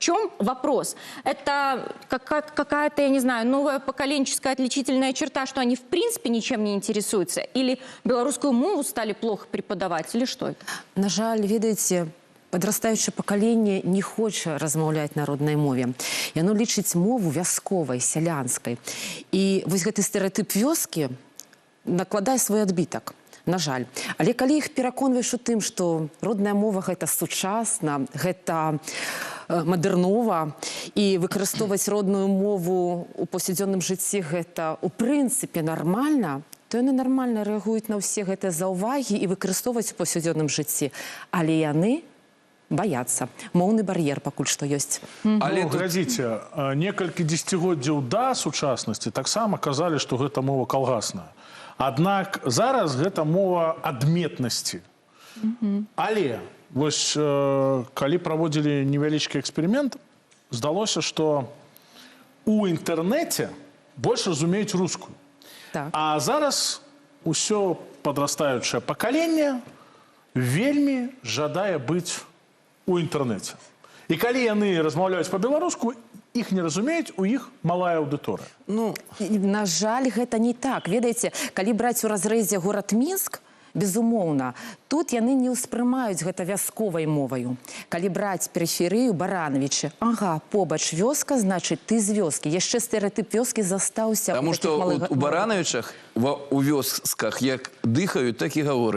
чем вопрос? Это какая-то, я не знаю, новая поколенческая отличительная черта, что они в принципе ничем не интересуются? Или белорусскую мову стали плохо преподавать? Или что это? На жаль, ведаеце, подрастаючае пакаленне не хоча размаўляць на роднай мове. Яно лічыць мову вясковай, сялянскай. І вось гэты стэрэатып вёскі накладае свой адбітак. На жаль. Але калі іх пераконваеш у тым, што родная мова гэта сучасна, гэта мадэрнова, і выкарыстоўваць родную мову ў паўсядзённым жыцці гэта у прынцыпе нармальна, то яны нармальна рэагуюць на ўсе гэтыя заўвагі і выкарыстоўваць у паўсядзённым жыцці. Але яны баяцца. Моўны бар'ер пакуль што ёсць. Але глядзіце, некалькі дзесяцігоддзяў да сучаснасці таксама казалі, што гэта мова калгасная. Аднак зараз гэта мова адметнасці. Але вось калі праводзілі невялічкі эксперымент, здалося, што у інтэрнэце больш разумеюць рускую. Так. А зараз усё падрастаючае пакаленне вельмі жадае быць у інтэрнэце. І калі яны размаўляюць па-беларуску, іх не разумеюць, у іх малая аўдыторыя. Ну, на жаль, гэта не так. Ведаеце, калі браць у разрэзе горад Мінск, безумоўна, тут яны не ўспрымаюць гэта вясковай моваю. Калі браць перыферыю, Баранавічы, ага, побач вёска, значыць, ты з вёскі. Яшчэ стэрэатып вёскі застаўся. Таму што у Баранавічах, у вёсках, як дыхаюць, так і гавораць.